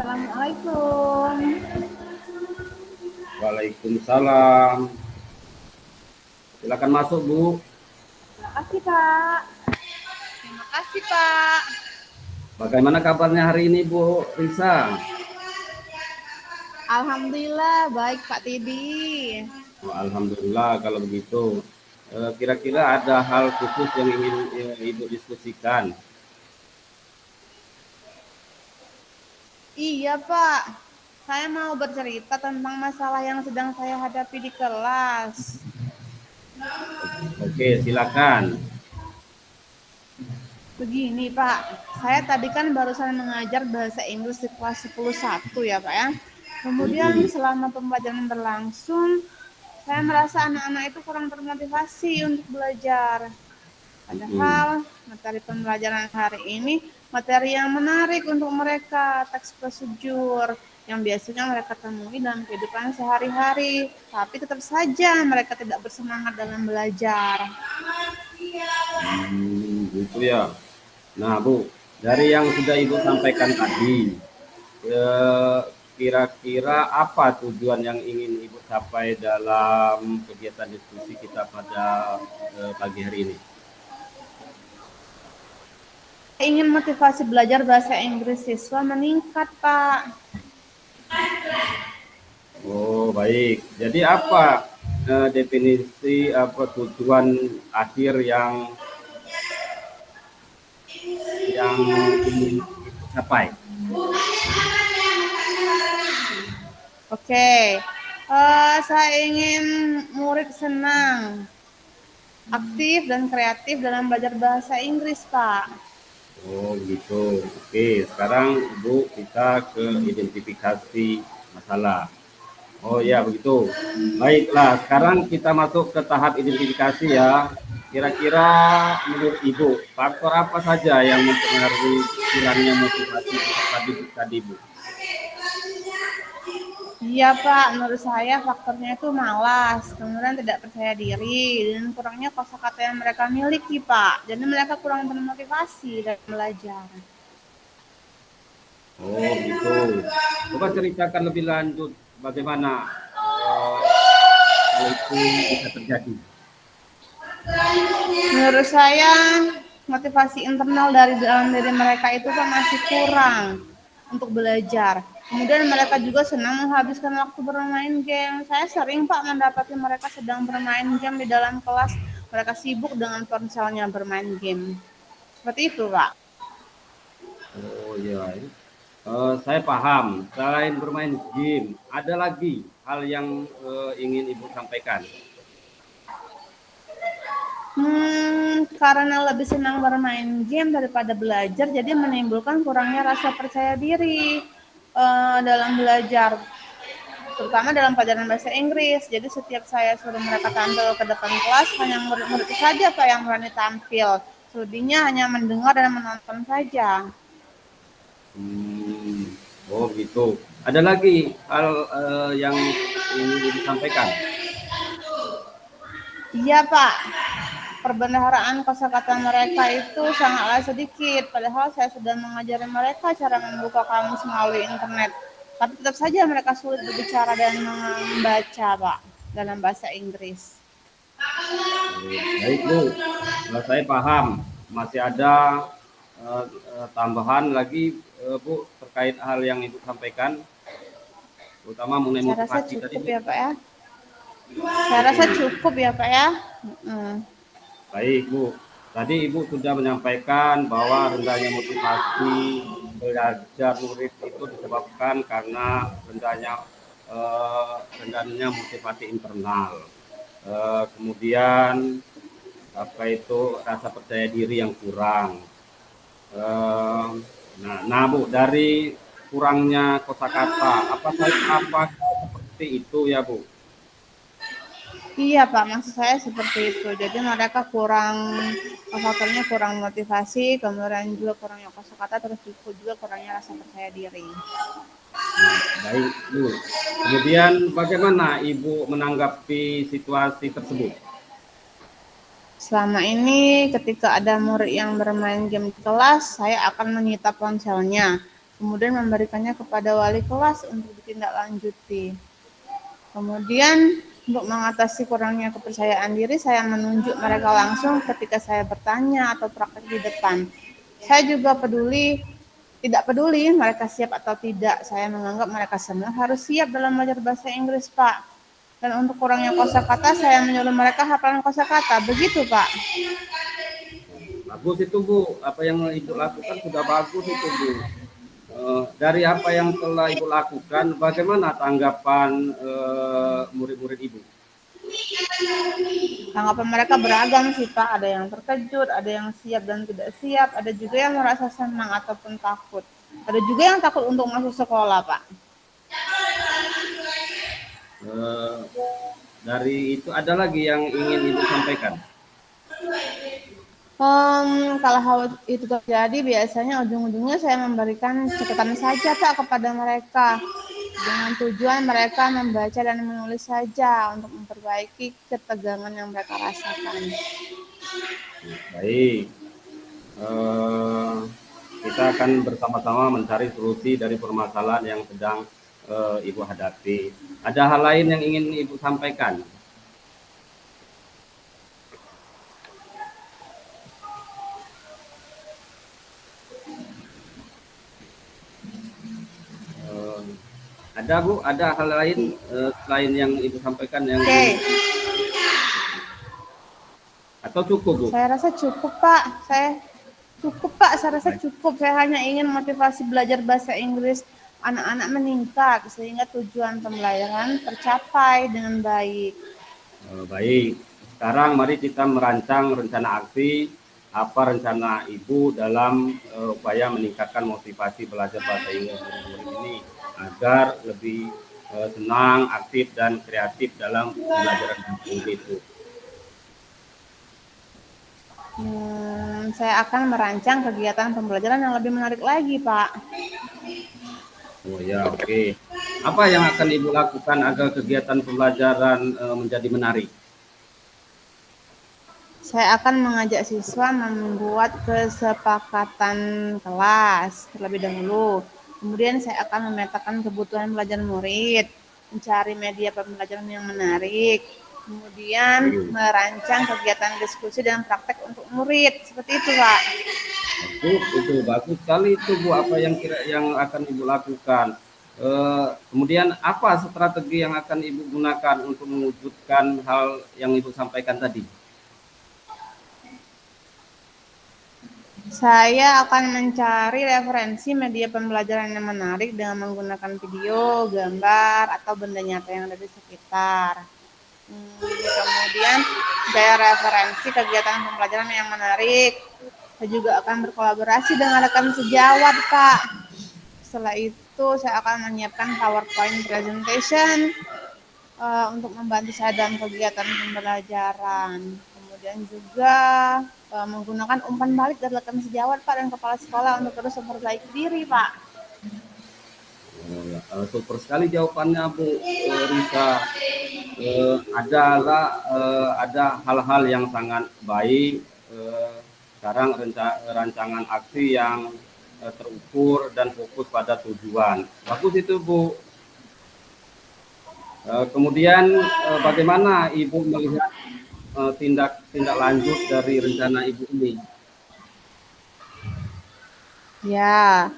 Assalamualaikum. Waalaikumsalam. Silakan masuk, Bu. Terima kasih, Pak. Terima kasih, Pak. Bagaimana kabarnya hari ini, Bu Risa? Alhamdulillah baik, Pak Tidi. Oh, alhamdulillah kalau begitu. Kira-kira ada hal khusus yang ingin Ibu diskusikan? Iya, Pak. Saya mau bercerita tentang masalah yang sedang saya hadapi di kelas. Oke, silakan. Begini, Pak. Saya tadi kan barusan mengajar bahasa Inggris di kelas 10.1 ya, Pak ya. Kemudian Mm-mm. selama pembelajaran berlangsung, saya merasa anak-anak itu kurang termotivasi untuk belajar. Mm-mm. Padahal materi pembelajaran hari ini materi yang menarik untuk mereka, teks prosedur yang biasanya mereka temui dalam kehidupan sehari-hari, tapi tetap saja mereka tidak bersemangat dalam belajar. Gitu ya. Nah, Bu, dari yang sudah Ibu sampaikan tadi, eh, kira-kira apa tujuan yang ingin Ibu capai dalam kegiatan diskusi kita pada pagi hari ini? Saya ingin motivasi belajar bahasa Inggris siswa meningkat, Pak. Oh, baik. Jadi apa definisi apa tujuan akhir yang ingin Ibu capai? Oke, saya ingin murid senang, aktif, dan kreatif dalam belajar bahasa Inggris, Pak. Oh, gitu. Oke, sekarang Ibu kita ke identifikasi masalah. Oh ya, begitu. Baiklah, sekarang kita masuk ke tahap identifikasi ya. Kira-kira menurut Ibu, faktor apa saja yang mempengaruhi kurangnya motivasi peserta didik tadi, Bu? Iya Pak, menurut saya faktornya itu malas, kemudian tidak percaya diri, dan kurangnya kosakata yang mereka miliki Pak. Jadi mereka kurang termotivasi dalam belajar. Oh, gitu. Coba ceritakan lebih lanjut bagaimana hal itu bisa terjadi. Menurut saya motivasi internal dari dalam diri mereka itu kan masih kurang untuk belajar. Kemudian mereka juga senang menghabiskan waktu bermain game. Saya sering Pak mendapati mereka sedang bermain game di dalam kelas. Mereka sibuk dengan ponselnya bermain game. Seperti itu Pak. Oh iya, ya. Saya paham. Selain bermain game, ada lagi hal yang ingin Ibu sampaikan. Karena lebih senang bermain game daripada belajar, jadi menimbulkan kurangnya rasa percaya diri dalam belajar, terutama dalam pelajaran bahasa Inggris. Jadi setiap saya suruh mereka tampil ke depan kelas, hanya murid-murid saja Pak yang berani tampil. Selebihnya hanya mendengar dan menonton saja. Hmm, oh gitu. Ada lagi hal yang ingin Ibu sampaikan. Iya Pak, perbendaharaan kosakata mereka itu sangatlah sedikit, padahal saya sudah mengajari mereka cara membuka kamus melalui internet. Tapi tetap saja mereka sulit berbicara dan membaca, Pak, dalam bahasa Inggris. Baik Bu, saya paham. Masih ada tambahan lagi Bu terkait hal yang Ibu sampaikan, terutama mengenai Saya rasa motivasi tadi cukup Bu. ya, Pak ya. Saya rasa cukup ya, Pak ya. Baik Bu, tadi Ibu sudah menyampaikan bahwa rendahnya motivasi belajar murid itu disebabkan karena rendahnya motivasi internal. Kemudian apa itu rasa percaya diri yang kurang. Eh, nah Bu, dari kurangnya kosakata, apa seperti itu ya Bu? Iya Pak, maksud saya seperti itu. Jadi mereka kurang, faktornya kurang motivasi, kemudian juga kurangnya kosakata, terus juga kurangnya rasa percaya diri. Nah, baik Bu. Kemudian bagaimana Ibu menanggapi situasi tersebut? Selama ini ketika ada murid yang bermain game di kelas, saya akan menyita ponselnya. kemudian memberikannya kepada wali kelas untuk ditindaklanjuti. Kemudian untuk mengatasi kurangnya kepercayaan diri, saya menunjuk mereka langsung ketika saya bertanya atau praktek di depan. Saya juga tidak peduli mereka siap atau tidak. Saya menganggap mereka semua harus siap dalam belajar bahasa Inggris, Pak. Dan untuk kurangnya kosakata, saya menyuruh mereka hafalan kosakata. Begitu, Pak. Bagus itu Bu, apa yang Ibu lakukan sudah bagus itu Bu. Dari apa yang telah Ibu lakukan, bagaimana tanggapan murid-murid Ibu? Tanggapan mereka beragam sih Pak, ada yang terkejut, ada yang siap dan tidak siap, ada juga yang merasa senang ataupun takut. Ada juga yang takut untuk masuk sekolah Pak. Dari itu ada lagi yang ingin Ibu sampaikan? Kalau hal itu terjadi, biasanya ujung-ujungnya saya memberikan catatan saja Pak kepada mereka. Dengan tujuan mereka membaca dan menulis saja untuk memperbaiki ketegangan yang mereka rasakan. Baik, kita akan bersama-sama mencari solusi dari permasalahan yang sedang Ibu hadapi. Ada hal lain yang ingin Ibu sampaikan? Ada Bu, ada hal lain selain yang Ibu sampaikan yang atau cukup Bu? Saya rasa cukup Pak. Saya rasa cukup. Saya hanya ingin motivasi belajar bahasa Inggris anak-anak meningkat sehingga tujuan pembelajaran tercapai dengan baik. Baik. Sekarang mari kita merancang rencana aksi. Apa rencana Ibu dalam upaya meningkatkan motivasi belajar bahasa Inggris murid-murid ini agar lebih senang, aktif dan kreatif dalam pembelajaran bahasa Inggris itu? Saya akan merancang kegiatan pembelajaran yang lebih menarik lagi, Pak. Oh ya, oke. Apa yang akan Ibu lakukan agar kegiatan pembelajaran menjadi menarik? Saya akan mengajak siswa membuat kesepakatan kelas terlebih dahulu. Kemudian saya akan memetakan kebutuhan belajar murid, mencari media pembelajaran yang menarik, kemudian merancang kegiatan diskusi dan praktek untuk murid. Seperti itu, Pak. Itu bagus sekali itu Bu, apa yang akan Ibu lakukan. Kemudian apa strategi yang akan Ibu gunakan untuk mewujudkan hal yang Ibu sampaikan tadi? Saya akan mencari referensi media pembelajaran yang menarik dengan menggunakan video, gambar, atau benda nyata yang ada di sekitar. Kemudian saya referensi kegiatan pembelajaran yang menarik. Saya juga akan berkolaborasi dengan rekan sejawat, Pak. Setelah itu saya akan menyiapkan PowerPoint presentation untuk membantu saya dalam kegiatan pembelajaran. Kemudian juga menggunakan umpan balik dari rekan sejawat Pak dan kepala sekolah untuk terus memperbaiki diri Pak. Super sekali jawabannya Bu Risa. Ada hal-hal yang sangat baik. Sekarang rancangan aksi yang terukur dan fokus pada tujuan. Bagus itu Bu. Kemudian bagaimana Ibu melihat tindak lanjut dari rencana Ibu ini? Ya,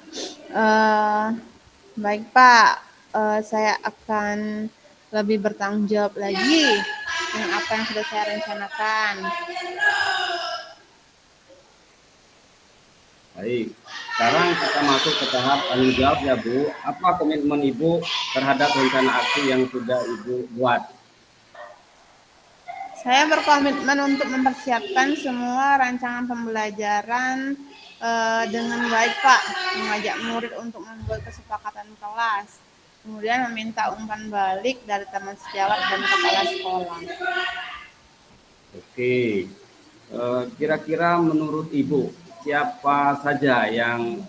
baik Pak, saya akan lebih bertanggung jawab lagi dengan apa yang sudah saya rencanakan. Baik, sekarang kita masuk ke tahap tanggung jawab ya Bu. Apa komitmen Ibu terhadap rencana aksi yang sudah Ibu buat? Saya berkomitmen untuk mempersiapkan semua rancangan pembelajaran dengan baik Pak, mengajak murid untuk membuat kesepakatan kelas, kemudian meminta umpan balik dari teman sejawat dan kepala sekolah. Oke, kira-kira menurut Ibu siapa saja yang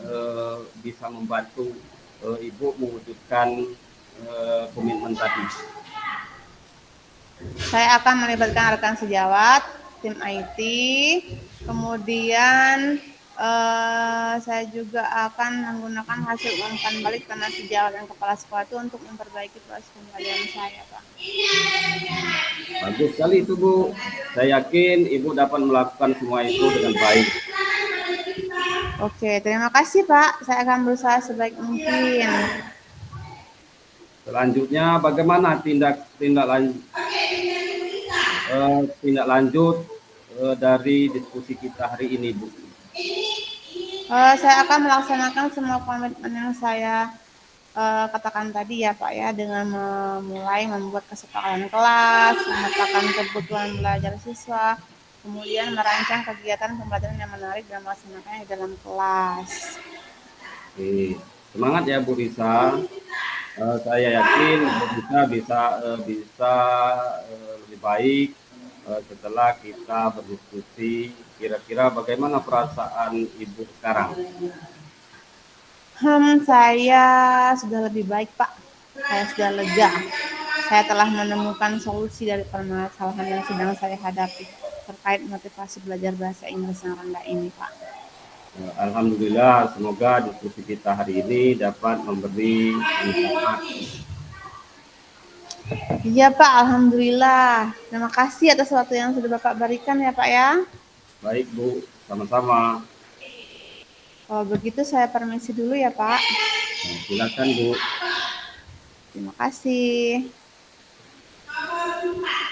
bisa membantu Ibu mewujudkan komitmen tadi? Saya akan melibatkan rekan sejawat, tim IT, kemudian Saya juga akan menggunakan hasil umpan balik tanah sejawat dan kepala sekolah itu untuk memperbaiki proses pembelajaran saya, Pak. Bagus sekali itu Bu. Saya yakin Ibu dapat melakukan semua itu dengan baik. Oke, terima kasih Pak. Saya akan berusaha sebaik mungkin. Selanjutnya bagaimana tindak lanjut dari diskusi kita hari ini Bu? Saya akan melaksanakan semua komitmen yang saya katakan tadi ya Pak ya, dengan memulai membuat kesepakatan kelas, memetakan kebutuhan belajar siswa, kemudian merancang kegiatan pembelajaran yang menarik dan melaksanakannya di dalam kelas. Oke. Semangat ya Bu Risa. Saya yakin Bu Risa bisa lebih baik setelah kita berdiskusi. Kira-kira bagaimana perasaan Ibu sekarang? Saya sudah lebih baik Pak. Saya sudah lega. Saya telah menemukan solusi dari permasalahan yang sedang saya hadapi terkait motivasi belajar bahasa Inggris yang rendah ini, Pak. Alhamdulillah, semoga diskusi kita hari ini dapat memberi manfaat. Iya Pak, Alhamdulillah. Terima kasih atas waktu yang sudah Bapak berikan ya Pak ya. Baik Bu, sama-sama. Kalau begitu saya permisi dulu ya Pak. Silakan Bu. Terima kasih.